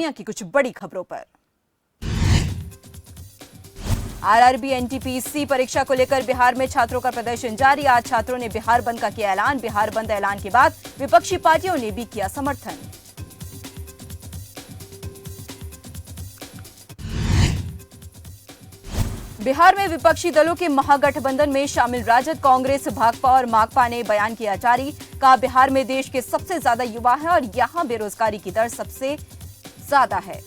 दुनिया की कुछ बड़ी खबरों पर। आरआरबी एनटीपीसी परीक्षा को लेकर बिहार में छात्रों का प्रदर्शन जारी। आज छात्रों ने बिहार बंद का किया ऐलान। बिहार बंद ऐलान के बाद विपक्षी पार्टियों ने भी किया समर्थन। बिहार में विपक्षी दलों के महागठबंधन में शामिल राजद, कांग्रेस, भाकपा और माकपा ने बयान किया जारी। कहा, बिहार में देश के सबसे ज्यादा युवा है और यहां बेरोजगारी की दर सबसे ज्यादा है।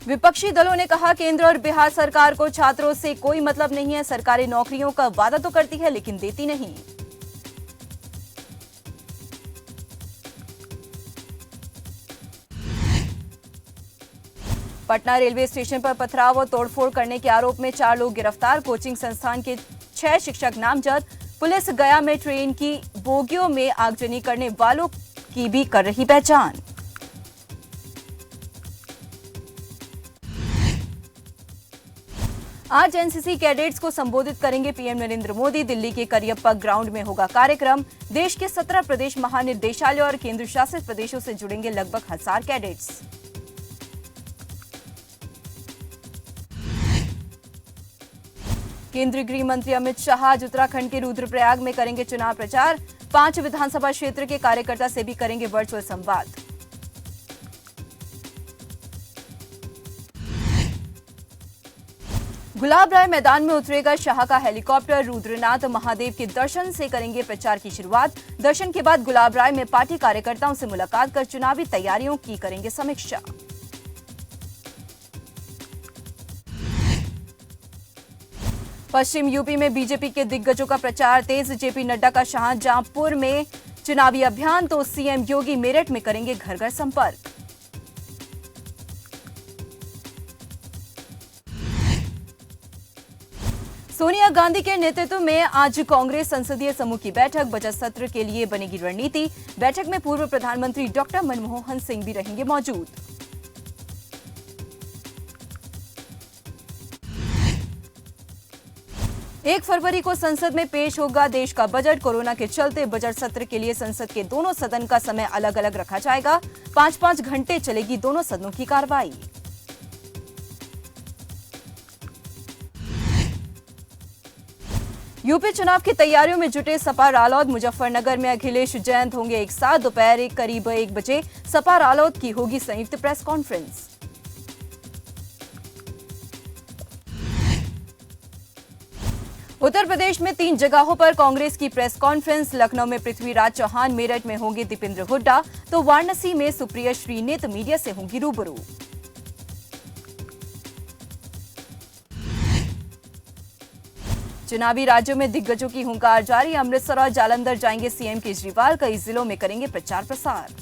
विपक्षी दलों ने कहा, केंद्र और बिहार सरकार को छात्रों से कोई मतलब नहीं है। सरकारें नौकरियों का वादा तो करती है लेकिन देती नहीं। पटना रेलवे स्टेशन पर पथराव और तोड़फोड़ करने के आरोप में 4 लोग गिरफ्तार। कोचिंग संस्थान के 6 शिक्षक नामजद। पुलिस गया में ट्रेन की बोगियों में आगजनी करने वालों की भी कर रही पहचान। आज एनसीसी कैडेट्स को संबोधित करेंगे पीएम नरेंद्र मोदी। दिल्ली के करियप्पा ग्राउंड में होगा कार्यक्रम। देश के 17 प्रदेश महानिदेशालय और केंद्र शासित प्रदेशों से जुड़ेंगे लगभग 1000 कैडेट्स। केंद्रीय गृह मंत्री अमित शाह आज उत्तराखंड के रुद्रप्रयाग में करेंगे चुनाव प्रचार। 5 विधानसभा क्षेत्र के कार्यकर्ता से भी करेंगे वर्चुअल संवाद। गुलाब राय मैदान में उतरेगा शाह का हेलीकॉप्टर। रुद्रनाथ महादेव के दर्शन से करेंगे प्रचार की शुरुआत। दर्शन के बाद गुलाब राय में पार्टी कार्यकर्ताओं से मुलाकात कर चुनावी तैयारियों की करेंगे समीक्षा। पश्चिम यूपी में बीजेपी के दिग्गजों का प्रचार तेज। जेपी नड्डा का शाहजहांपुर में चुनावी अभियान तो सीएम योगी मेरठ में करेंगे घर घर संपर्क। सोनिया गांधी के नेतृत्व में आज कांग्रेस संसदीय समूह की बैठक। बजट सत्र के लिए बनेगी रणनीति। बैठक में पूर्व प्रधानमंत्री डॉक्टर मनमोहन सिंह भी रहेंगे मौजूद। एक फरवरी को संसद में पेश होगा देश का बजट। कोरोना के चलते बजट सत्र के लिए संसद के दोनों सदन का समय अलग अलग रखा जाएगा। 5-5 घंटे चलेगी दोनों सदनों की कार्रवाई। यूपी चुनाव की तैयारियों में जुटे सपा रालोद। मुजफ्फरनगर में अखिलेश जयंत होंगे एक साथ। दोपहर करीब 1 बजे सपा रालोद की होगी संयुक्त प्रेस कॉन्फ्रेंस। उत्तर प्रदेश में 3 जगहों पर कांग्रेस की प्रेस कॉन्फ्रेंस। लखनऊ में पृथ्वीराज चौहान, मेरठ में होंगे दीपेंद्र हुड्डा तो वाराणसी में सुप्रिया श्रीनेत मीडिया से होंगी रूबरू। चुनावी राज्यों में दिग्गजों की हुंकार जारी। अमृतसर और जालंधर जाएंगे सीएम केजरीवाल। कई जिलों में करेंगे प्रचार प्रसार।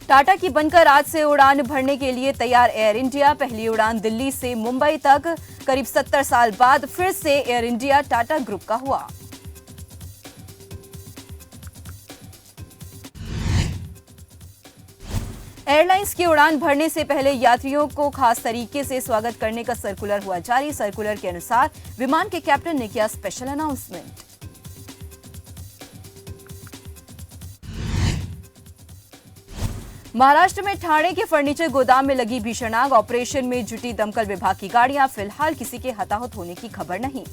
टाटा की बनकर आज से उड़ान भरने के लिए तैयार एयर इंडिया। पहली उड़ान दिल्ली से मुंबई तक करीब 70 साल बाद फिर से एयर इंडिया टाटा ग्रुप का हुआ। एयरलाइंस की उड़ान भरने से पहले यात्रियों को खास तरीके से स्वागत करने का सर्कुलर हुआ जारी। सर्कुलर के अनुसार विमान के कैप्टन ने किया स्पेशल अनाउंसमेंट। महाराष्ट्र में ठाणे के फर्नीचर गोदाम में लगी भीषण आग। ऑपरेशन में जुटी दमकल विभाग की गाड़ियां। फिलहाल किसी के हताहत होने की खबर नहीं।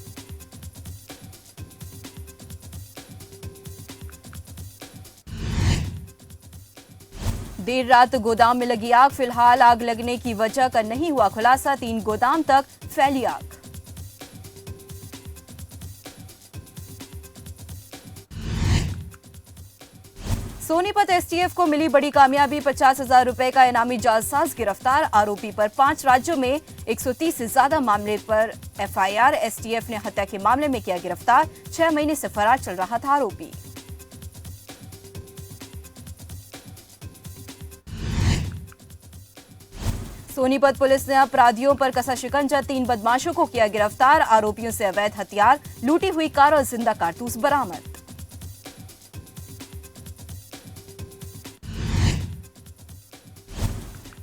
देर रात गोदाम में लगी आग। फिलहाल आग लगने की वजह का नहीं हुआ खुलासा। 3 गोदाम तक फैली आग। सोनीपत एसटीएफ को मिली बड़ी कामयाबी। 50,000 रुपए का इनामी जालसाज गिरफ्तार। आरोपी पर 5 राज्यों में 130 से ज्यादा मामले पर एफआईआर। एसटीएफ ने हत्या के मामले में किया गिरफ्तार। 6 महीने से फरार चल रहा था आरोपी। सोनीपत पुलिस ने अपराधियों पर कसा शिकंजा। 3 बदमाशों को किया गिरफ्तार। आरोपियों से अवैध हथियार, लूटी हुई कार और जिंदा कारतूस बरामद।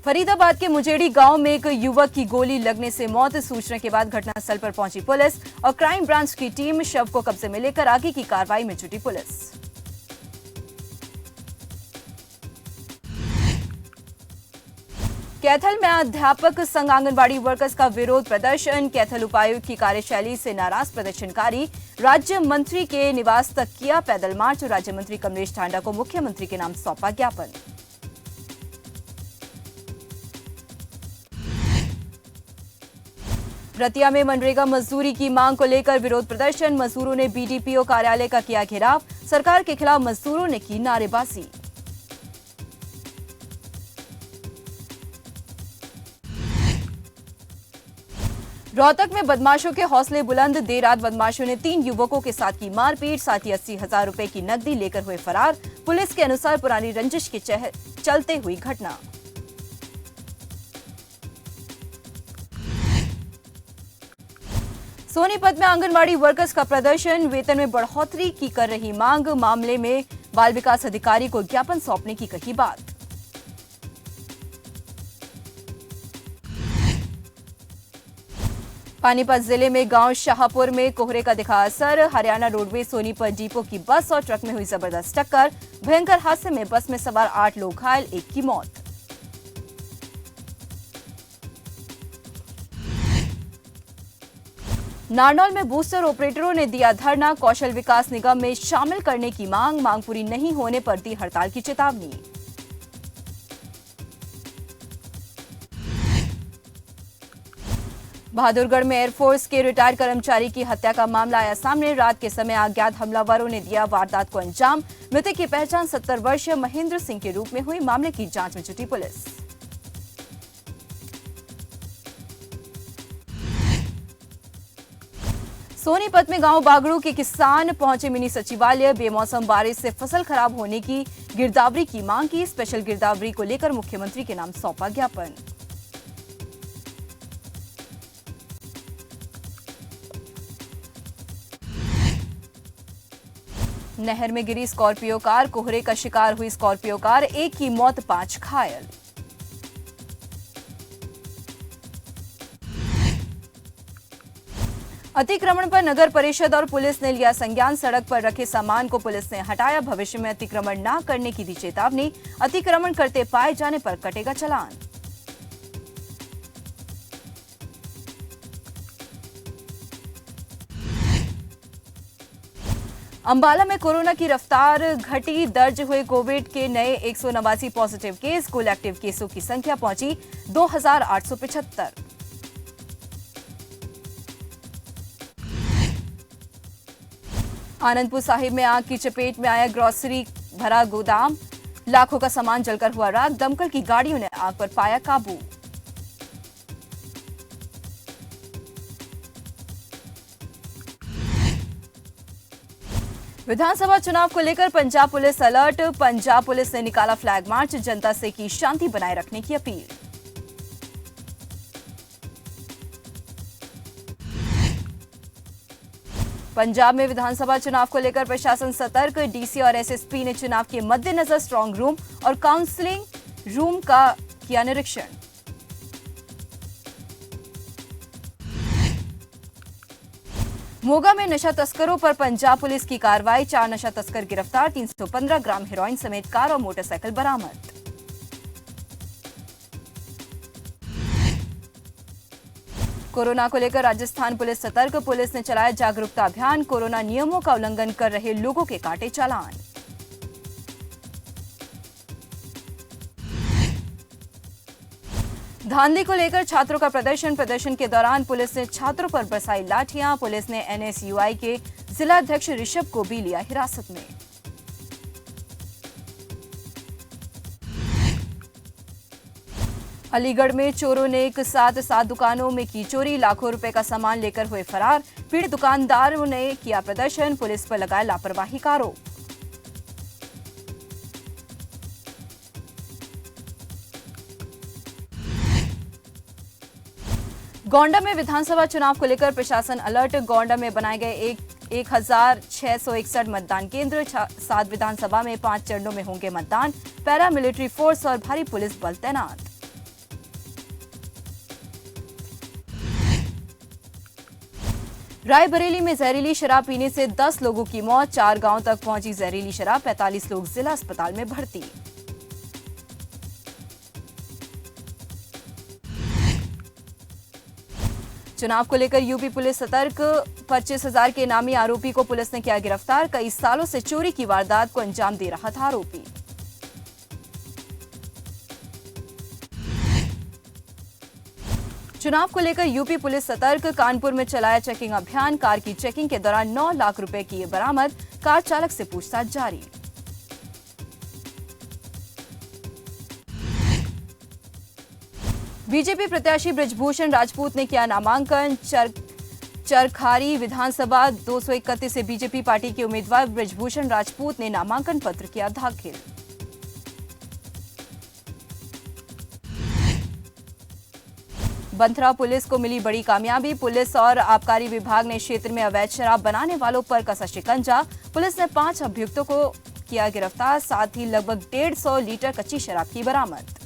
फरीदाबाद के मुजेड़ी गांव में एक युवक की गोली लगने से मौत। सूचना के बाद घटनास्थल पर पहुंची पुलिस और क्राइम ब्रांच की टीम शव को कब्जे में लेकर आगे की कार्रवाई में जुटी पुलिस। कैथल में अध्यापक संघ आंगनबाड़ी वर्कर्स का विरोध प्रदर्शन। कैथल उपायुक्त की कार्यशैली से नाराज प्रदर्शनकारी राज्य मंत्री के निवास तक किया पैदल मार्च। राज्य मंत्री कमलेश ठांडा को मुख्यमंत्री के नाम सौंपा ज्ञापन। रतिया में मनरेगा मजदूरी की मांग को लेकर विरोध प्रदर्शन। मजदूरों ने बीडीपीओ कार्यालय का किया घेराव। सरकार के खिलाफ मजदूरों ने की नारेबाजी। रोहतक में बदमाशों के हौसले बुलंद। देर रात बदमाशों ने 3 युवकों के साथ की मारपीट, साथ ही 80,000 रुपए की नकदी लेकर हुए फरार। पुलिस के अनुसार पुरानी रंजिश के चलते हुई घटना। सोनीपत में आंगनबाड़ी वर्कर्स का प्रदर्शन। वेतन में बढ़ोतरी की कर रही मांग। मामले में बाल विकास अधिकारी को ज्ञापन सौंपने की कही बात। पानीपत जिले में गांव शाहपुर में कोहरे का दिखा असर। हरियाणा रोडवेज सोनीपत डिपो की बस और ट्रक में हुई जबरदस्त टक्कर। भयंकर हादसे में बस में सवार 8 लोग घायल, 1 की मौत। नारनौल में बूस्टर ऑपरेटरों ने दिया धरना। कौशल विकास निगम में शामिल करने की मांग पूरी नहीं होने पर दी हड़ताल की चेतावनी। बहादुरगढ़ में एयरफोर्स के रिटायर्ड कर्मचारी की हत्या का मामला आया सामने। रात के समय अज्ञात हमलावरों ने दिया वारदात को अंजाम। मृतक की पहचान 70 वर्षीय महेंद्र सिंह के रूप में हुई। मामले की जांच में जुटी पुलिस। सोनीपत में गांव बागड़ू के किसान पहुंचे मिनी सचिवालय। बेमौसम बारिश से फसल खराब होने की गिरदावरी की मांग की। स्पेशल गिरदावरी को लेकर मुख्यमंत्री के नाम सौंपा ज्ञापन। नहर में गिरी स्कॉर्पियो कार। कोहरे का शिकार हुई स्कॉर्पियो कार। 1 की मौत, 5 घायल। अतिक्रमण पर नगर परिषद और पुलिस ने लिया संज्ञान। सड़क पर रखे सामान को पुलिस ने हटाया। भविष्य में अतिक्रमण न करने की दी चेतावनी। अतिक्रमण करते पाए जाने पर कटेगा चालान। अंबाला में कोरोना की रफ्तार घटी। दर्ज हुए कोविड के नए 189 पॉजिटिव केस। कुल एक्टिव केसों की संख्या पहुंची 2875। आनंदपुर साहिब में आग की चपेट में आया ग्रोसरी भरा गोदाम। लाखों का सामान जलकर हुआ राख। दमकल की गाड़ियों ने आग पर पाया काबू। विधानसभा चुनाव को लेकर Punjab police alert. Punjab police ने निकाला फ्लैग मार्च। जनता से की शांति बनाए रखने की अपील। पंजाब में विधानसभा चुनाव को लेकर प्रशासन सतर्क। डीसी और एसएसपी ने चुनाव के मद्देनजर स्ट्रांग रूम और काउंसलिंग रूम का किया निरीक्षण। मोगा में नशा तस्करों पर पंजाब पुलिस की कार्रवाई। 4 नशा तस्कर गिरफ्तार। 315 ग्राम हेरोइन समेत कार और मोटरसाइकिल बरामद। कोरोना को लेकर राजस्थान पुलिस सतर्क। पुलिस ने चलाया जागरूकता अभियान। कोरोना नियमों का उल्लंघन कर रहे लोगों के काटे चालान। धांधली को लेकर छात्रों का प्रदर्शन के दौरान पुलिस ने छात्रों पर बरसाई लाठियां। पुलिस ने एनएसयूआई के जिलाध्यक्ष ऋषभ को भी लिया हिरासत में। अलीगढ़ में चोरों ने एक साथ 7 दुकानों में की चोरी। लाखों रुपए का सामान लेकर हुए फरार। पीड़ित दुकानदारों ने किया प्रदर्शन। पुलिस पर लगाया लापरवाही का आरोप। गोंडा में विधानसभा चुनाव को लेकर प्रशासन अलर्ट। गोंडा में बनाए गए 1661 मतदान केंद्र। 7 विधानसभा में 5 चरणों में होंगे मतदान। पैरामिलिट्री फोर्स और भारी पुलिस बल तैनात। रायबरेली में जहरीली शराब पीने से 10 लोगों की मौत, 4 गांव तक पहुंची जहरीली शराब, 45 लोग जिला अस्पताल में भर्ती। चुनाव को लेकर यूपी पुलिस सतर्क, 25,000 के इनामी आरोपी को पुलिस ने किया गिरफ्तार, कई सालों से चोरी की वारदात को अंजाम दे रहा था आरोपी। चुनाव को लेकर यूपी पुलिस सतर्क, कानपुर में चलाया चेकिंग अभियान, कार की चेकिंग के दौरान 9 लाख रुपए किए बरामद, कार चालक से पूछताछ जारी। बीजेपी प्रत्याशी बृजभूषण राजपूत ने किया नामांकन, चरखारी विधानसभा 231 से बीजेपी पार्टी के उम्मीदवार बृजभूषण राजपूत ने नामांकन पत्र किया दाखिल। बंथरा पुलिस को मिली बड़ी कामयाबी, पुलिस और आबकारी विभाग ने क्षेत्र में अवैध शराब बनाने वालों पर कसा शिकंजा, पुलिस ने 5 अभियुक्तों को किया गिरफ्तार, साथ ही लगभग 150 लीटर कच्ची शराब की बरामद।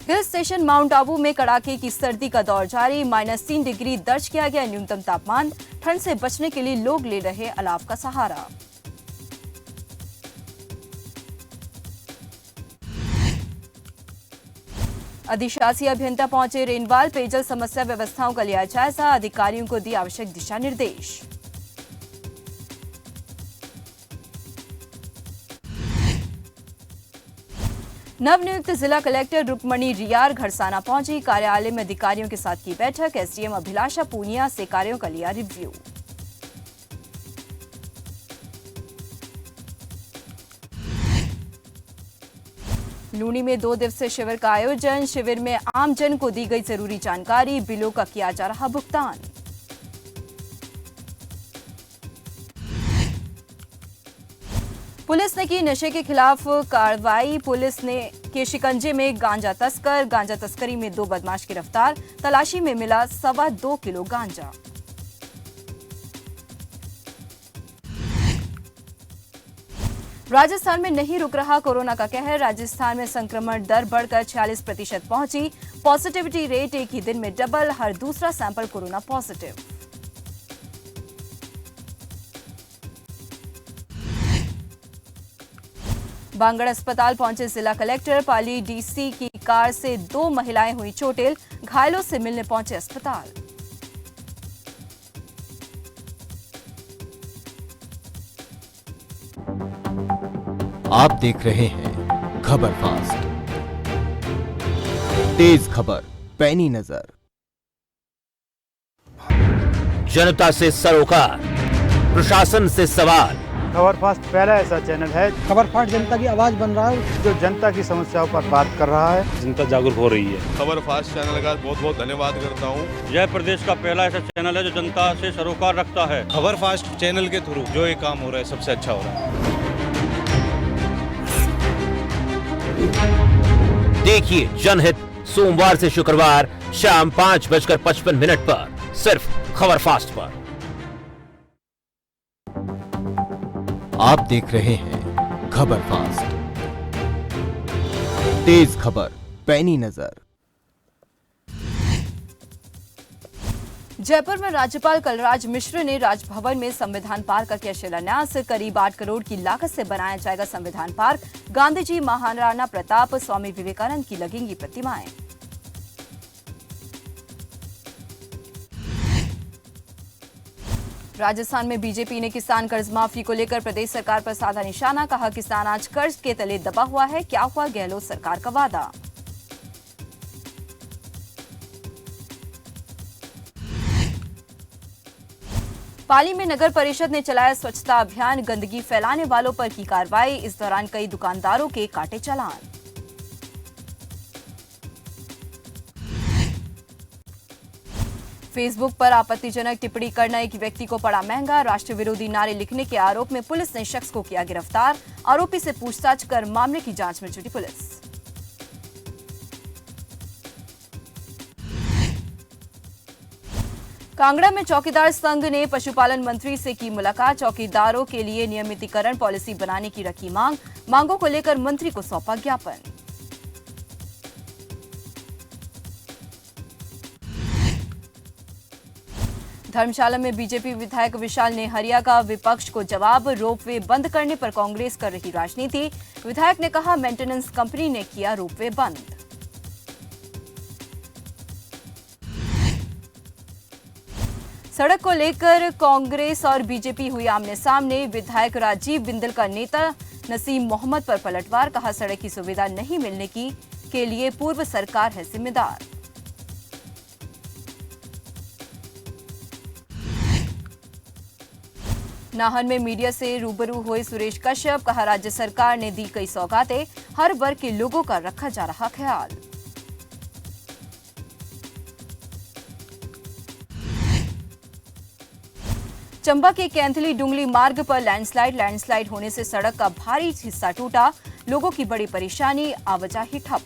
हिल स्टेशन माउंट आबू में कड़ाके की सर्दी का दौर जारी, -3 डिग्री दर्ज किया गया न्यूनतम तापमान, ठंड से बचने के लिए लोग ले रहे अलाव का सहारा। अधिशासी अभियंता पहुंचे रेनवाल, पेयजल समस्या व्यवस्थाओं का लिया जायजा, अधिकारियों को दी आवश्यक दिशा निर्देश। नवनियुक्त जिला कलेक्टर रुक्मणी रियार घड़साना पहुंची, कार्यालय में अधिकारियों के साथ की बैठक, एसडीएम अभिलाषा पूनिया से कार्यों का लिया रिव्यू। लूनी में 2 दिवसीय शिविर का आयोजन, शिविर में आमजन को दी गई जरूरी जानकारी, बिलों का किया जा रहा भुगतान। पुलिस ने की नशे के खिलाफ कार्रवाई, पुलिस ने के शिकंजे में गांजा तस्करी में 2 बदमाश गिरफ्तार, तलाशी में मिला 2.25 किलो गांजा। राजस्थान में नहीं रुक रहा कोरोना का कहर, राजस्थान में संक्रमण दर बढ़कर 46% पहुंची, पॉजिटिविटी रेट एक ही दिन में डबल, हर दूसरा सैंपल कोरोना पॉजिटिव। बांगड़ अस्पताल पहुंचे जिला कलेक्टर, पाली डीसी की कार से 2 महिलाएं हुई चोटिल, घायलों से मिलने पहुंचे अस्पताल। आप देख रहे हैं खबर फास्ट, तेज खबर, पैनी नजर। जनता से सरोकार, प्रशासन से सवाल। खबर फास्ट पहला ऐसा चैनल है खबर फास्ट जनता की आवाज बन रहा है, जो जनता की समस्याओं पर बात कर रहा है। जनता जागरूक हो रही है। खबर फास्ट चैनल का बहुत बहुत धन्यवाद करता हूँ। यह प्रदेश का पहला ऐसा चैनल है जो जनता से सरोकार रखता है। खबर फास्ट चैनल के थ्रू जो ये काम हो रहा है सबसे अच्छा हो रहा है। देखिए जनहित सोमवार से शुक्रवार शाम 5:55 पर सिर्फ खबर फास्ट पर। आप देख रहे हैं खबर फास्ट, तेज खबर, पैनी नजर। जयपुर में राज्यपाल कलराज मिश्र ने राजभवन में संविधान पार्क का किया शिलान्यास, करीब 8 करोड़ की लागत से बनाया जाएगा संविधान पार्क, गांधी जी, महाराणा प्रताप, स्वामी विवेकानंद की लगेंगी प्रतिमाएं। राजस्थान में बीजेपी ने किसान कर्ज माफी को लेकर प्रदेश सरकार पर साधा निशाना, कहा किसान आज कर्ज के तले दबा हुआ है, क्या हुआ गहलोत सरकार का वादा। पाली में नगर परिषद ने चलाया स्वच्छता अभियान, गंदगी फैलाने वालों पर की कार्रवाई, इस दौरान कई दुकानदारों के काटे चालान। फेसबुक पर आपत्तिजनक टिप्पणी करना एक व्यक्ति को पड़ा महंगा, राष्ट्र विरोधी नारे लिखने के आरोप में पुलिस ने शख्स को किया गिरफ्तार, आरोपी से पूछताछ कर मामले की जांच में जुटी पुलिस। कांगड़ा में चौकीदार संघ ने पशुपालन मंत्री से की मुलाकात, चौकीदारों के लिए नियमितीकरण पॉलिसी बनाने की रखी मांग, मांगों को लेकर मंत्री को सौंपा ज्ञापन। धर्मशाला में बीजेपी विधायक विशाल नेहरिया का विपक्ष को जवाब, रोपवे बंद करने पर कांग्रेस कर रही राजनीति। विधायक ने कहा, मेंटेनेंस कंपनी ने किया रोपवे बंद। सड़क को लेकर कांग्रेस और बीजेपी हुई आमने सामने। विधायक राजीव बिंदल का नेता नसीम मोहम्मद पर पलटवार, कहा सड़क की सुविधा नहीं मिलने के लिए पूर्व सरकार है जिम्मेदार। नाहन में मीडिया से रूबरू हुए सुरेश कश्यप, कहा राज्य सरकार ने दी कई सौगातें, हर वर्ग के लोगों का रखा जा रहा ख्याल। चंबा के कैंथली डुंगली मार्ग पर लैंडस्लाइड होने से सड़क का भारी हिस्सा टूटा, लोगों की बड़ी परेशानी, आवाजाही ठप।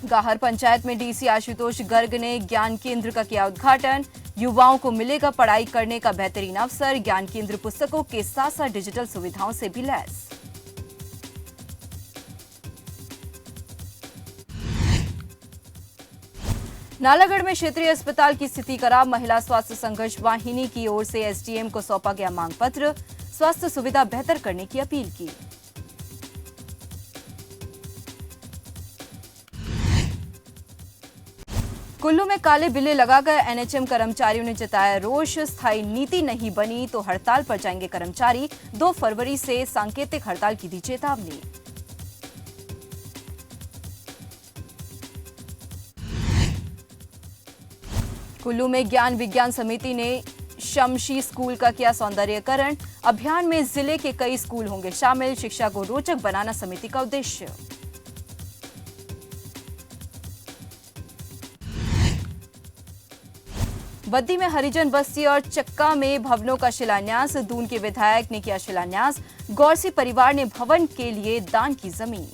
गाहर पंचायत में डीसी आशुतोष गर्ग ने ज्ञान केंद्र का किया उद्घाटन। युवाओं को मिलेगा पढ़ाई करने का बेहतरीन अवसर। ज्ञान केंद्र पुस्तकों के साथ साथ डिजिटल सुविधाओं से भी लैस। नालागढ़ में क्षेत्रीय अस्पताल की स्थिति खराब, महिला स्वास्थ्य संघर्ष वाहिनी की ओर से एसडीएम को सौंपा गया मांग पत्र, स्वास्थ्य सुविधा बेहतर करने की अपील की। कुल्लू में काले बिल्ले लगाकर एनएचएम कर्मचारियों ने जताया रोष, स्थायी नीति नहीं बनी तो हड़ताल पर जाएंगे कर्मचारी। 2 फरवरी से सांकेतिक हड़ताल की दी चेतावनी। कुल्लू में ज्ञान विज्ञान समिति ने शमशी स्कूल का किया सौंदर्यीकरण। अभियान में जिले के कई स्कूल होंगे शामिल, शिक्षा को रोचक बनाना समिति का उद्देश्य। बद्दी में हरिजन बस्ती और चक्का में भवनों का शिलान्यास, दून के विधायक ने किया शिलान्यास। गौरसी परिवार ने भवन के लिए दान की जमीन।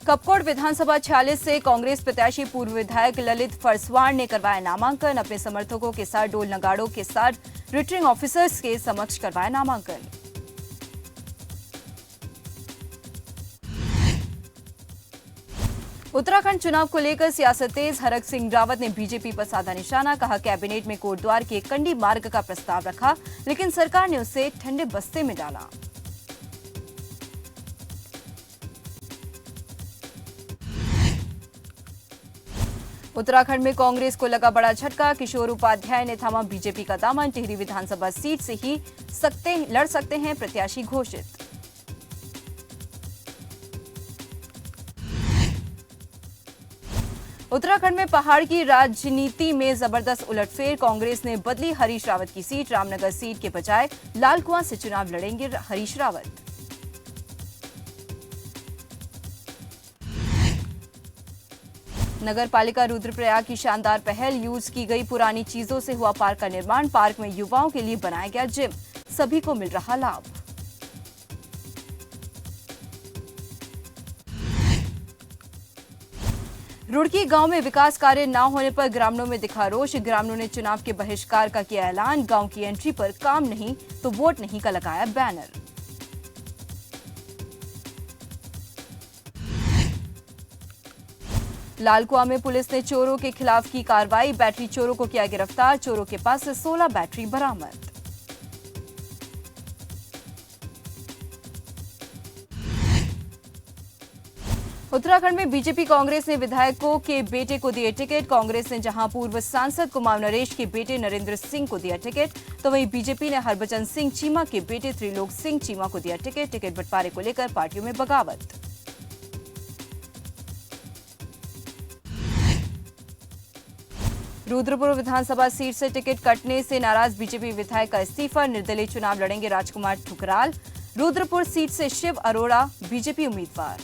कपकोट विधानसभा 46 से कांग्रेस प्रत्याशी पूर्व विधायक ललित फरसवाण ने करवाया नामांकन। अपने समर्थकों के साथ ढोल नगाड़ों के साथ रिटर्निंग ऑफिसर्स के समक्ष करवाया नामांकन। उत्तराखंड चुनाव को लेकर सियासत तेज, हरक सिंह रावत ने बीजेपी पर साधा निशाना। कहा, कैबिनेट में कोटद्वार के कंडी मार्ग का प्रस्ताव रखा, लेकिन सरकार ने उसे ठंडे बस्ते में डाला। उत्तराखंड में कांग्रेस को लगा बड़ा झटका, किशोर उपाध्याय ने थामा बीजेपी का दामन। टिहरी विधानसभा सीट से ही लड़ सकते हैं प्रत्याशी घोषित। उत्तराखंड में पहाड़ की राजनीति में जबरदस्त उलटफेर, कांग्रेस ने बदली हरीश रावत की सीट। रामनगर सीट के बजाय लालकुआं से चुनाव लड़ेंगे हरीश रावत। नगर पालिका रुद्रप्रयाग की शानदार पहल, यूज की गई पुरानी चीजों से हुआ पार्क का निर्माण। पार्क में युवाओं के लिए बनाया गया जिम, सभी को मिल रहा लाभ। रुड़की गांव में विकास कार्य न होने पर ग्रामीणों में दिखा रोष। ग्रामीणों ने चुनाव के बहिष्कार का किया ऐलान। गांव की एंट्री पर काम नहीं तो वोट नहीं का लगाया बैनर। लालकुआं में पुलिस ने चोरों के खिलाफ की कार्रवाई। बैटरी चोरों को किया गिरफ्तार। चोरों के पास से 16 बैटरी बरामद। उत्तराखंड में बीजेपी कांग्रेस ने विधायकों के बेटे को दिए टिकट। कांग्रेस ने जहां पूर्व सांसद कुमार नरेश के बेटे नरेंद्र सिंह को दिया टिकट, तो वहीं बीजेपी ने हरभजन सिंह चीमा के बेटे त्रिलोक सिंह चीमा को दिया टिकट। टिकट बंटवारे को लेकर पार्टियों में बगावत। रुद्रपुर विधानसभा सीट से टिकट कटने से नाराज बीजेपी विधायक का इस्तीफा। निर्दलीय चुनाव लड़ेंगे राजकुमार ठुकराल। रुद्रपुर सीट से शिव अरोड़ा बीजेपी उम्मीदवार।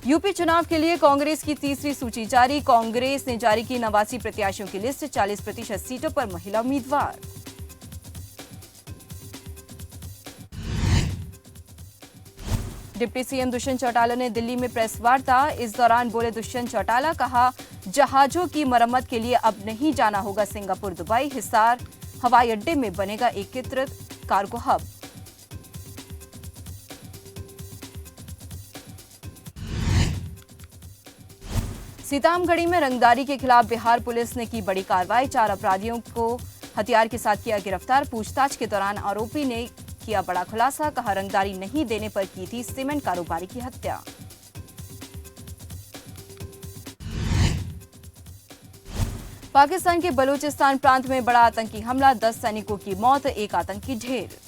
यूपी चुनाव के लिए कांग्रेस की तीसरी सूची जारी। कांग्रेस ने जारी की 89 प्रत्याशियों की लिस्ट। 40% सीटों पर महिला उम्मीदवार। डिप्टी सीएम दुष्यंत चौटाला ने दिल्ली में प्रेस वार्ता। इस दौरान बोले दुष्यंत चौटाला, कहा जहाजों की मरम्मत के लिए अब नहीं जाना होगा सिंगापुर, दुबई। हिसार हवाई अड्डे में बनेगा एकीकृत कार्गो हब। सीतामढ़ी में रंगदारी के खिलाफ बिहार पुलिस ने की बड़ी कार्रवाई। 4 अपराधियों को हथियार के साथ किया गिरफ्तार। पूछताछ के दौरान आरोपी ने किया बड़ा खुलासा, कहा रंगदारी नहीं देने पर की थी सीमेंट कारोबारी की हत्या। पाकिस्तान के बलूचिस्तान प्रांत में बड़ा आतंकी हमला, 10 सैनिकों की मौत, 1 आतंकी ढेर।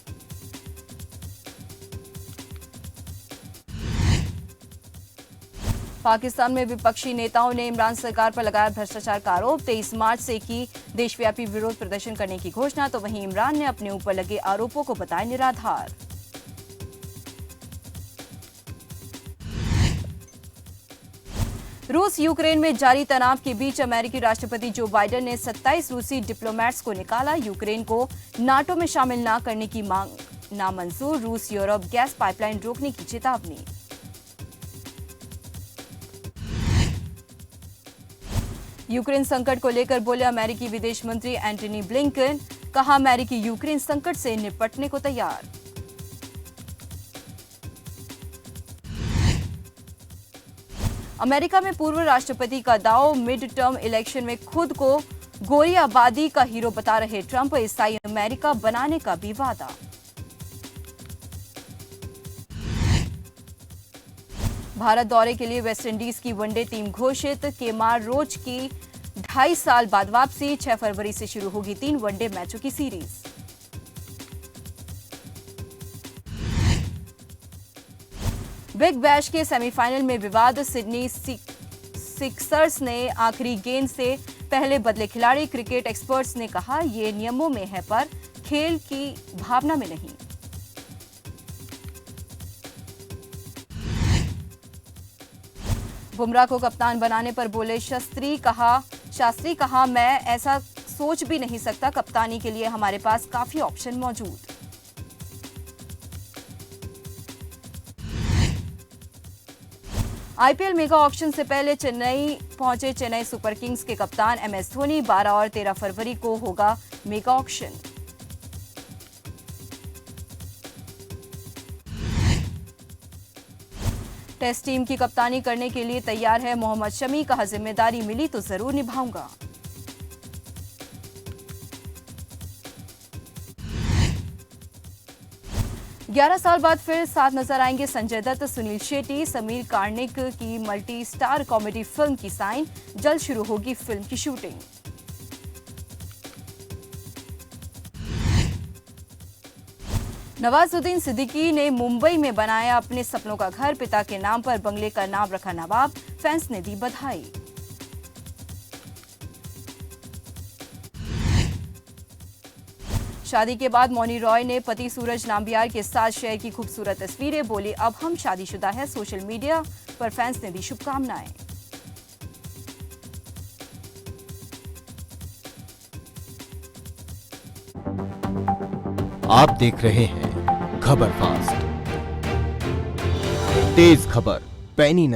पाकिस्तान में विपक्षी नेताओं ने इमरान सरकार पर लगाया भ्रष्टाचार का आरोप। 23 मार्च से की देशव्यापी विरोध प्रदर्शन करने की घोषणा, तो वहीं इमरान ने अपने ऊपर लगे आरोपों को बताया निराधार। रूस यूक्रेन में जारी तनाव के बीच अमेरिकी राष्ट्रपति जो बाइडेन ने 27 रूसी डिप्लोमैट्स को निकाला। यूक्रेन को नाटो में शामिल न करने की मांग नामंजूर। रूस यूरोप गैस पाइपलाइन रोकने की चेतावनी। यूक्रेन संकट को लेकर बोले अमेरिकी विदेश मंत्री एंटनी ब्लिंकन, कहा अमेरिकी यूक्रेन संकट से निपटने को तैयार। अमेरिका में पूर्व राष्ट्रपति का दाव, मिड टर्म इलेक्शन में खुद को गोरी आबादी का हीरो बता रहे ट्रंप, ईसाई अमेरिका बनाने का भी वादा। भारत दौरे के लिए वेस्टइंडीज की वनडे टीम घोषित। केमार रोच की 2.5 साल बाद वापसी। 6 फरवरी से शुरू होगी 3 वनडे मैचों की सीरीज। बिग बैश के सेमीफाइनल में विवाद। सिडनी सिक्सर्स ने आखिरी गेंद से पहले बदले खिलाड़ी। क्रिकेट एक्सपर्ट्स ने कहा ये नियमों में है पर खेल की भावना में नहीं। बुमराह को कप्तान बनाने पर बोले शास्त्री, कहा मैं ऐसा सोच भी नहीं सकता। कप्तानी के लिए हमारे पास काफी ऑप्शन मौजूद। आईपीएल मेगा ऑक्शन से पहले चेन्नई पहुंचे चेन्नई सुपर किंग्स के कप्तान एमएस धोनी। 12 और 13 फरवरी को होगा मेगा ऑक्शन। टेस्ट टीम की कप्तानी करने के लिए तैयार है मोहम्मद शमी, कहा जिम्मेदारी मिली तो जरूर निभाऊंगा। ग्यारह साल बाद फिर साथ नजर आएंगे संजय दत्त, सुनील शेट्टी, समीर कार्णिक की मल्टी स्टार कॉमेडी फिल्म की साइन। जल्द शुरू होगी फिल्म की शूटिंग। नवाजुद्दीन सिद्दीकी ने मुंबई में बनाया अपने सपनों का घर। पिता के नाम पर बंगले का नाम रखा नवाब। फैंस ने दी बधाई। शादी के बाद मौनी रॉय ने पति सूरज नाम्बियार के साथ शेयर की खूबसूरत तस्वीरें। बोली अब हम शादीशुदा हैं। सोशल मीडिया पर फैंस ने दी शुभकामनाएं। आप देख रहे हैं खबर फास्ट, तेज खबर पैनी